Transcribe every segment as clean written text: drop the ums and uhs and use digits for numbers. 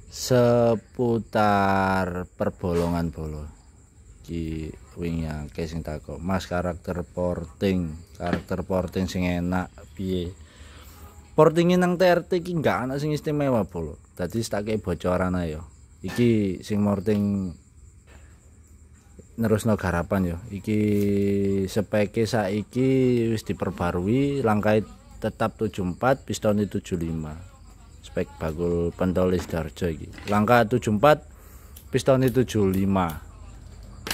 seputar perbolongan bolo iki wingi akeh sing takok Mas karakter porting sing enak piye. Portinge nang TRT iki enggak ana sing istimewa bolo, dadi tak kei bocoran ayo iki sing porting nerusno garapan yo iki speke saiki wis diperbarui langkai tetap 74 piston 75 spek bakul pentolis Darjo iki langkah 74 piston 75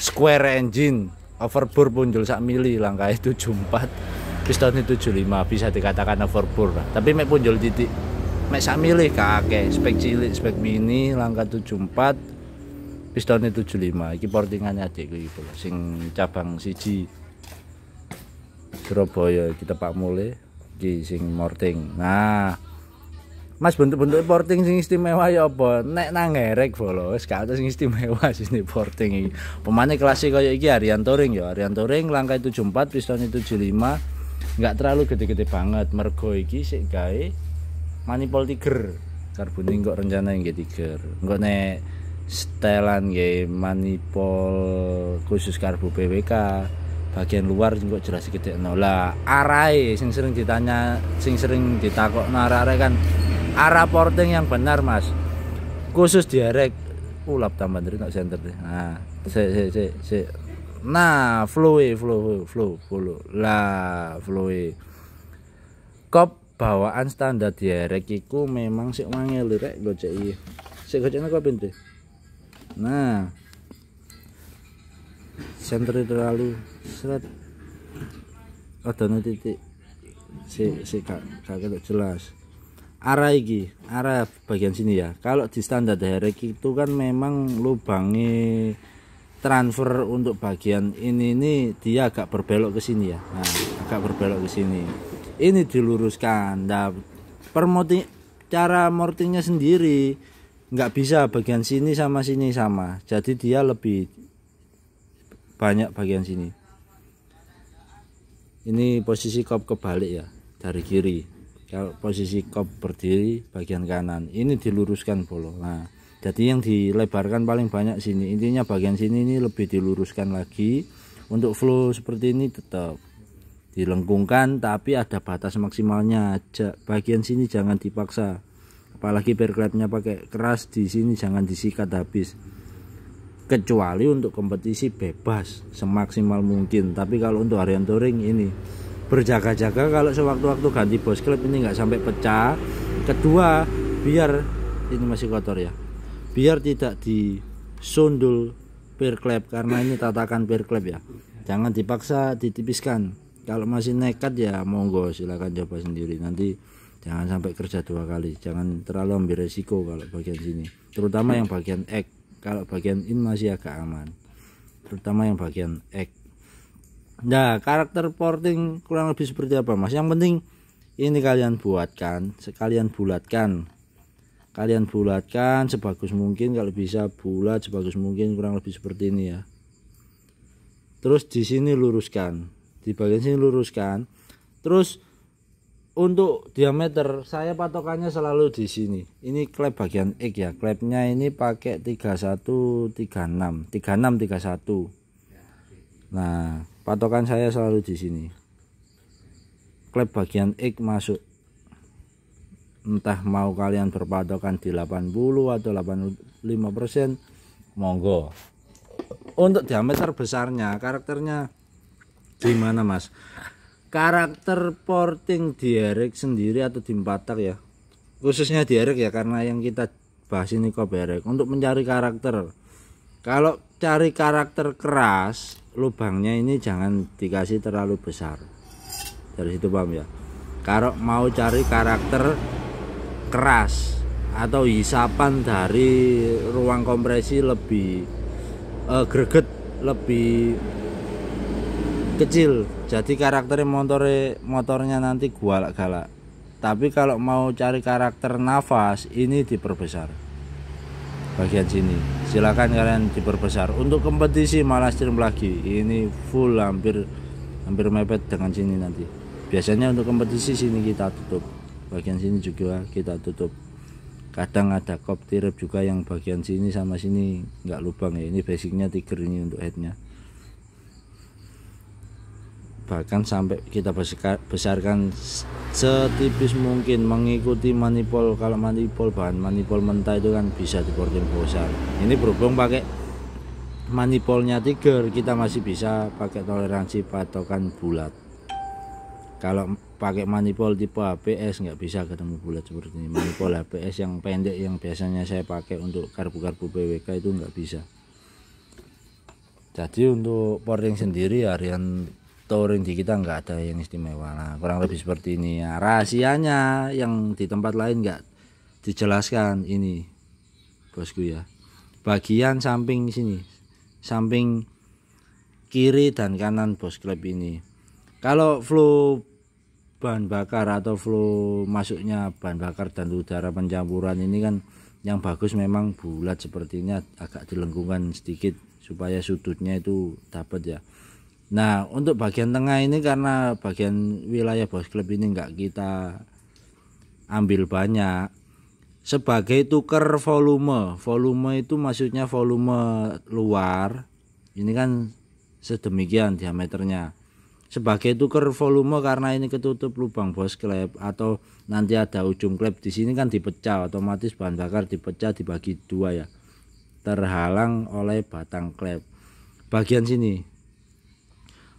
square engine overbore punjul sak mili langkah 74 piston 75 bisa dikatakan overbore lah. Tapi mek punjul titik mek sak mili kakek spek cilik spek mini langkah 74 piston 75 iki portingannya adikku iki sing cabang siji Surabaya kita Pak Mule iki sing morting. Nah Mas bentuk-bentuk porting sing istimewa ya apa? Nek nang ngerek bolo wis gak ada sing istimewa sini porting iki. Pemane klasik kaya iki Arian Touring ya. Arian Touring langkah 74 piston 75 enggak terlalu gede-gede banget mergo iki sik gawe manifold Tiger. Karboning kok rencana nggih Tiger. Engko nek setelan nggih manifold khusus karbo PWK. Bagian luar kok jelas gede lah. Arahe sing sering ditakokno arek-arek kan arah porting yang benar Mas khusus direct ulap tambah dari nak center deh. Nah nah flow lah kop bawaan standar direct iku memang sik wangel rek gocek iki sik gocekne kok pintu. Nah center terlalu seret ada titik si kagak jelas arah bagian sini ya. Kalau di standar direct itu kan memang lubangnya transfer untuk bagian ini dia agak berbelok ke sini ya. Nah, agak berbelok ke sini. Ini diluruskan. Nah, cara mortingnya sendiri nggak bisa bagian sini sama sini sama. Jadi dia lebih banyak bagian sini. Ini posisi kop kebalik ya dari kiri. Kalau posisi kop berdiri bagian kanan ini diluruskan bolo. Nah jadi yang dilebarkan paling banyak sini, intinya bagian sini ini lebih diluruskan lagi. Untuk flow seperti ini tetap dilengkungkan tapi ada batas maksimalnya. Bagian sini jangan dipaksa, apalagi perkletnya pakai keras di sini jangan disikat habis, kecuali untuk kompetisi bebas semaksimal mungkin. Tapi kalau untuk Arian Touring ini berjaga-jaga kalau sewaktu-waktu ganti bos klep ini nggak sampai pecah. Kedua biar ini masih kotor ya, biar tidak disundul per klep karena ini tatakan per klep ya, jangan dipaksa ditipiskan. Kalau masih nekat ya monggo silahkan coba sendiri, nanti jangan sampai kerja dua kali, jangan terlalu ambil resiko kalau bagian sini, terutama yang bagian ek. Kalau bagian in masih agak aman, terutama yang bagian ek. Nah karakter porting kurang lebih seperti apa Mas, yang penting ini kalian buatkan, sekalian bulatkan, sebagus mungkin, kalau bisa bulat sebagus mungkin, kurang lebih seperti ini ya. Terus di sini luruskan, di bagian sini luruskan. Terus untuk diameter saya patokannya selalu di sini. Ini klep bagian X ya, klepnya ini pakai 31 36 31. Nah patokan saya selalu di sini. Klep bagian X masuk, entah mau kalian berpatokan di 80 atau 85%, monggo. Untuk diameter besarnya, karakternya gimana Mas? Karakter porting direct sendiri atau di Patak ya, khususnya direct ya, karena yang kita bahas ini kok direct. Untuk mencari karakter, kalau cari karakter keras, lubangnya ini jangan dikasih terlalu besar. Dari situ paham ya. Kalau mau cari karakter keras atau hisapan dari ruang kompresi lebih greget, lebih kecil, jadi karakternya motornya nanti galak-galak. Tapi kalau mau cari karakter nafas, ini diperbesar bagian sini, silakan kalian diperbesar. Untuk kompetisi malah stream lagi, ini full hampir mepet dengan sini nanti. Biasanya untuk kompetisi sini kita tutup, bagian sini juga kita tutup. Kadang ada kop tirip juga yang bagian sini sama sini nggak lubang ya. Ini basicnya Tiger ini untuk headnya. Bahkan sampai kita besarkan setipis mungkin mengikuti manifold. Kalau manifold bahan manifold mentah itu kan bisa diporting besar. Ini berhubung pakai manifoldnya Tiger, kita masih bisa pakai toleransi patokan bulat. Kalau pakai manifold tipe HPS nggak bisa ketemu bulat seperti ini. Manifold HPS yang pendek yang biasanya saya pakai untuk karbu-karbu PWK itu nggak bisa. Jadi untuk porting sendiri harian touring di kita nggak ada yang istimewa. Nah, kurang lebih seperti ini ya. Rahasianya yang di tempat lain nggak dijelaskan ini, bosku ya. Bagian samping sini, samping kiri dan kanan bos klep ini. Kalau flow bahan bakar atau flow masuknya bahan bakar dan udara pencampuran ini kan yang bagus memang bulat seperti ini, agak dilengkungkan sedikit supaya sudutnya itu dapat ya. Nah untuk bagian tengah ini karena bagian wilayah bos klep ini enggak kita ambil banyak sebagai tuker volume. Volume itu maksudnya volume luar ini kan sedemikian diameternya. Sebagai tuker volume karena ini ketutup lubang bos klep atau nanti ada ujung klep di sini kan dipecah, otomatis bahan bakar dipecah dibagi dua ya, terhalang oleh batang klep. Bagian sini,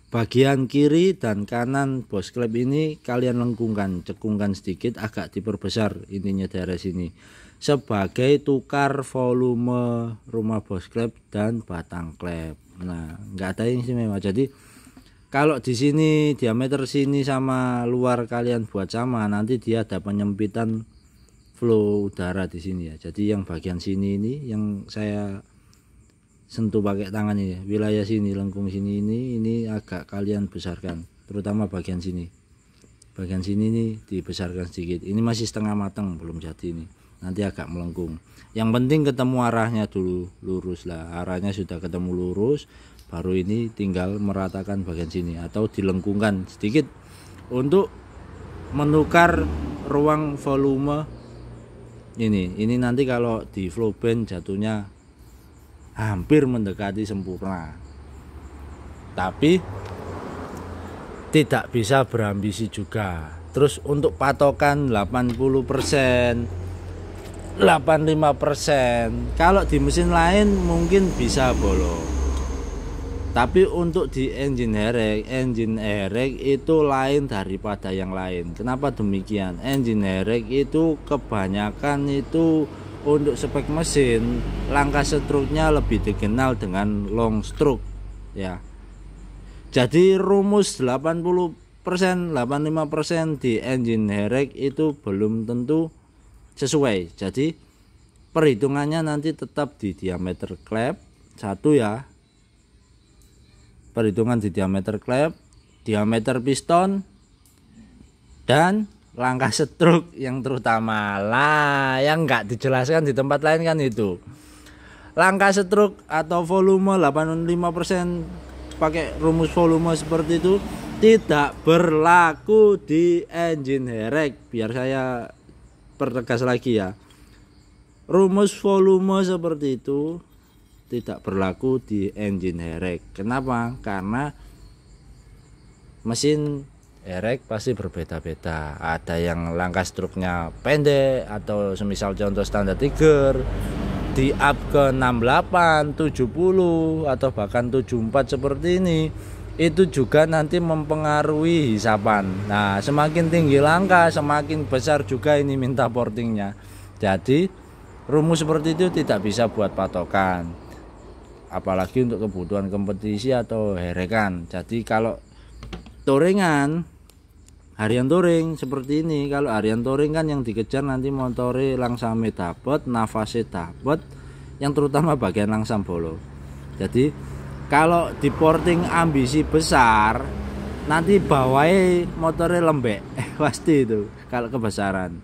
bagian kiri dan kanan bos klep ini kalian lengkungkan, cekungkan sedikit, agak diperbesar intinya daerah sini sebagai tukar volume rumah bos klep dan batang klep. Nah nggak ada yang istimewa. Jadi kalau di sini diameter sini sama luar kalian buat sama, nanti dia ada penyempitan flow udara di sini ya. Jadi yang bagian sini ini yang saya sentuh pakai tangan ini, wilayah sini lengkung sini ini agak kalian besarkan, terutama bagian sini. Bagian sini ini dibesarkan sedikit. Ini masih setengah matang, belum jadi ini. Nanti agak melengkung. Yang penting ketemu arahnya dulu, lurus lah. Arahnya sudah ketemu lurus, baru ini tinggal meratakan bagian sini atau dilengkungkan sedikit untuk menukar ruang volume ini. Ini nanti kalau di flow band jatuhnya hampir mendekati sempurna, tapi tidak bisa berambisi juga. Terus untuk patokan 80%, 85%, kalau di mesin lain mungkin bisa bolong, tapi untuk di engine herek itu lain daripada yang lain. Kenapa demikian? Engine herek itu kebanyakan itu untuk spek mesin langkah stroke-nya lebih dikenal dengan long stroke ya. Jadi rumus 80%, 85% di engine herek itu belum tentu sesuai. Jadi perhitungannya nanti tetap di diameter klep satu ya. Perhitungan di diameter klep, diameter piston, dan langkah stroke yang terutama lah, yang nggak dijelaskan di tempat lain kan itu. Langkah stroke atau volume 85% pakai rumus volume seperti itu tidak berlaku di engine herek. Biar saya pertegas lagi ya, rumus volume seperti itu tidak berlaku di engine herek. Kenapa? Karena mesin herek pasti berbeda-beda. Ada yang langkah stroke-nya pendek atau semisal contoh standar Tiger di up ke 68, 70 atau bahkan 74 seperti ini. Itu juga nanti mempengaruhi hisapan. Nah, semakin tinggi langkah, semakin besar juga ini minta portingnya. Jadi rumus seperti itu tidak bisa buat patokan, apalagi untuk kebutuhan kompetisi atau herekan. Jadi kalau touringan, harian touring seperti ini, kalau harian touring kan yang dikejar nanti motore langsame dapat, nafasnya dapat, yang terutama bagian langsam bolong. Jadi kalau di porting ambisi besar, nanti bawahnya motornya lembek pasti itu kalau kebesaran.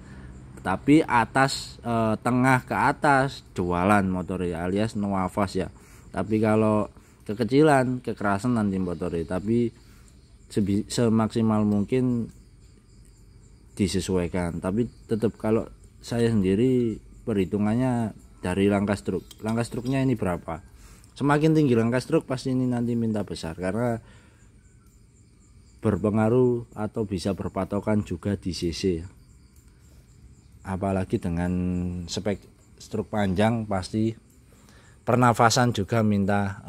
Tapi atas tengah ke atas jualan motornya alias nafas ya. Tapi kalau kekecilan kekerasan nanti motornya. Tapi semaksimal mungkin disesuaikan. Tapi tetap kalau saya sendiri perhitungannya dari langkah struknya ini berapa. Semakin tinggi langkah struk pasti ini nanti minta besar, karena berpengaruh atau bisa berpatokan juga di cc. Apalagi dengan spek struk panjang pasti pernafasan juga minta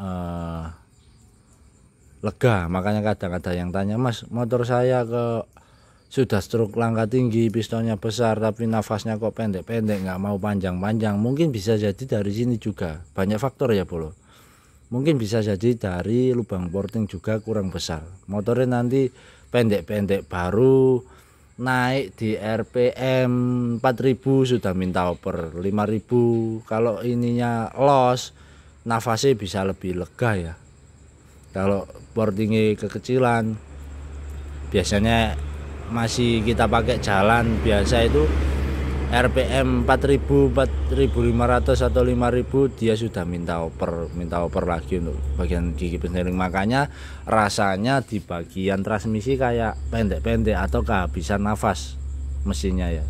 lega. Makanya kadang ada yang tanya, Mas, motor saya sudah struk langkah tinggi, pistonnya besar, tapi nafasnya kok pendek-pendek, nggak mau panjang-panjang. Mungkin bisa jadi dari sini juga, banyak faktor ya Bolo. Mungkin bisa jadi dari lubang porting juga kurang besar. Motornya nanti pendek-pendek, baru naik di RPM 4000 sudah minta oper 5000. Kalau ininya los, nafasnya bisa lebih lega ya. Kalau portingnya kekecilan, biasanya masih kita pakai jalan biasa itu RPM 4000, 4500 atau 5000, dia sudah minta oper lagi untuk bagian gigi penseling. Makanya rasanya di bagian transmisi kayak pendek-pendek atau kehabisan nafas mesinnya ya.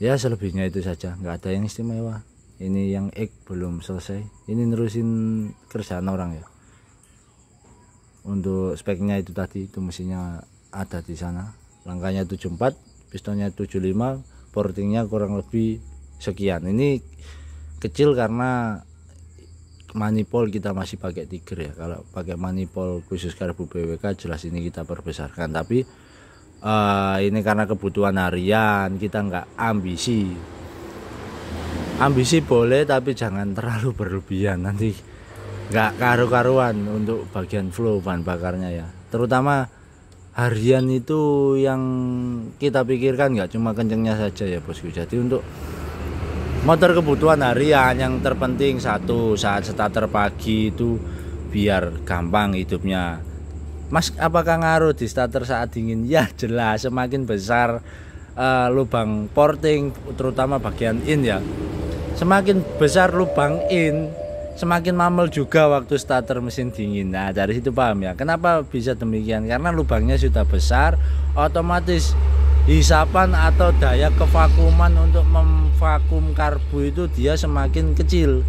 Ya selebihnya itu saja, nggak ada yang istimewa. Ini yang X belum selesai, ini nerusin kerjaan orang ya. Untuk speknya itu tadi, itu mesinnya ada di sana, langkahnya 74, pistonnya 75, portingnya kurang lebih sekian. Ini kecil karena manifold kita masih pakai Tiger ya. Kalau pakai manifold khusus karbu BWK jelas ini kita perbesarkan, tapi ini karena kebutuhan harian, kita nggak ambisi boleh, tapi jangan terlalu berlebihan, nanti nggak karu-karuan untuk bagian flow bahan bakarnya ya. Terutama harian itu yang kita pikirkan nggak cuma kencengnya saja ya bosku. Jadi untuk motor kebutuhan harian yang terpenting satu, saat starter pagi itu biar gampang hidupnya. Mas, apakah ngaruh di starter saat dingin? Ya jelas, semakin besar lubang porting terutama bagian in ya, semakin besar lubang in, semakin mamel juga waktu starter mesin dingin. Nah dari situ paham ya kenapa bisa demikian, karena lubangnya sudah besar, otomatis hisapan atau daya kevakuman untuk memvakum karbu itu dia semakin kecil.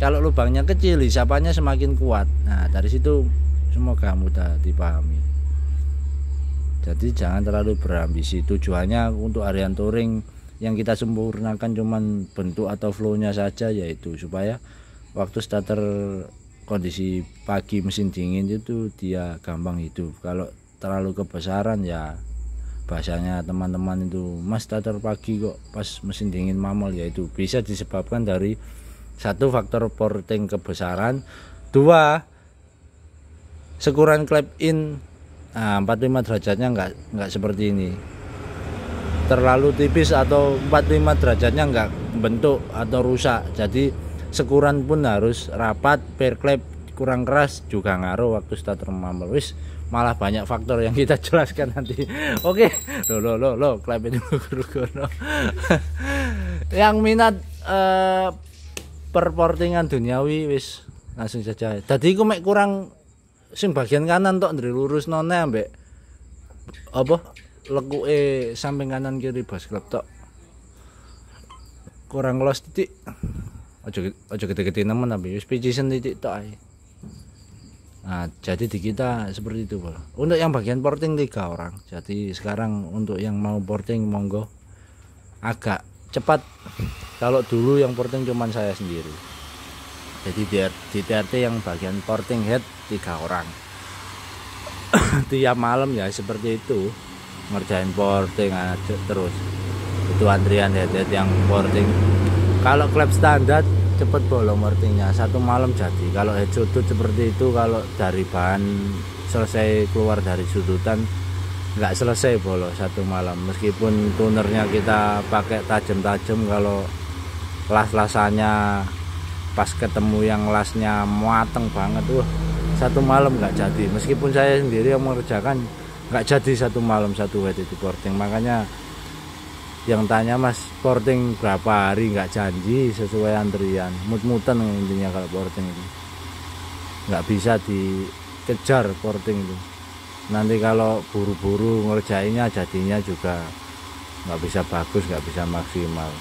Kalau lubangnya kecil, hisapannya semakin kuat. Nah dari situ semoga mudah dipahami. Jadi jangan terlalu berambisi. Tujuannya untuk harian touring yang kita sempurnakan cuman bentuk atau flow-nya saja, yaitu supaya waktu starter kondisi pagi mesin dingin itu dia gampang hidup. Kalau terlalu kebesaran ya bahasanya teman-teman itu, Mas starter pagi kok pas mesin dingin mamol, yaitu bisa disebabkan dari satu faktor porting kebesaran, dua sekuran klep in. Nah, 45 derajatnya enggak seperti ini, terlalu tipis, atau 45 derajatnya enggak bentuk atau rusak. Jadi sekuran pun harus rapat, per klep kurang keras juga ngaruh waktu starter mamel. Wis malah banyak faktor yang kita jelaskan nanti. Oke, lo klep itu guru-guru. Yang minat perportingan duniawi wis langsung saja. Tadi aku mek kurang sing bagian kanan tok ndri lurus none ambek apa lekuke samping kanan kiri bas klep tok kurang los titik. Ojo gede-gede nemen tapi wis picisen titik tok ae. Nah, jadi di kita seperti itu, Bro. Untuk yang bagian porting 3 orang. Jadi sekarang untuk yang mau porting monggo agak cepat. Kalau dulu yang porting cuman saya sendiri. Jadi di TRT yang bagian porting head 3 orang. Tiap malam ya seperti itu, ngerjain porting aja terus. Itu antrian head yang porting. Kalau klep standar cepet bolong portingnya 1 malam jadi. Kalau head sudut seperti itu, kalau dari bahan selesai keluar dari sudutan nggak selesai bolong 1 malam. Meskipun tunernya kita pakai tajam-tajam, kalau las-lasannya pas ketemu yang lasnya mateng banget, 1 malam nggak jadi. Meskipun saya sendiri yang mengerjakan nggak jadi 1 malam 1 head itu porting. Makanya yang tanya, Mas porting berapa hari, nggak janji, sesuai antrian, mut-mutan intinya. Kalau porting itu nggak bisa dikejar porting itu, nanti kalau buru-buru ngerjainnya jadinya juga nggak bisa bagus, nggak bisa maksimal.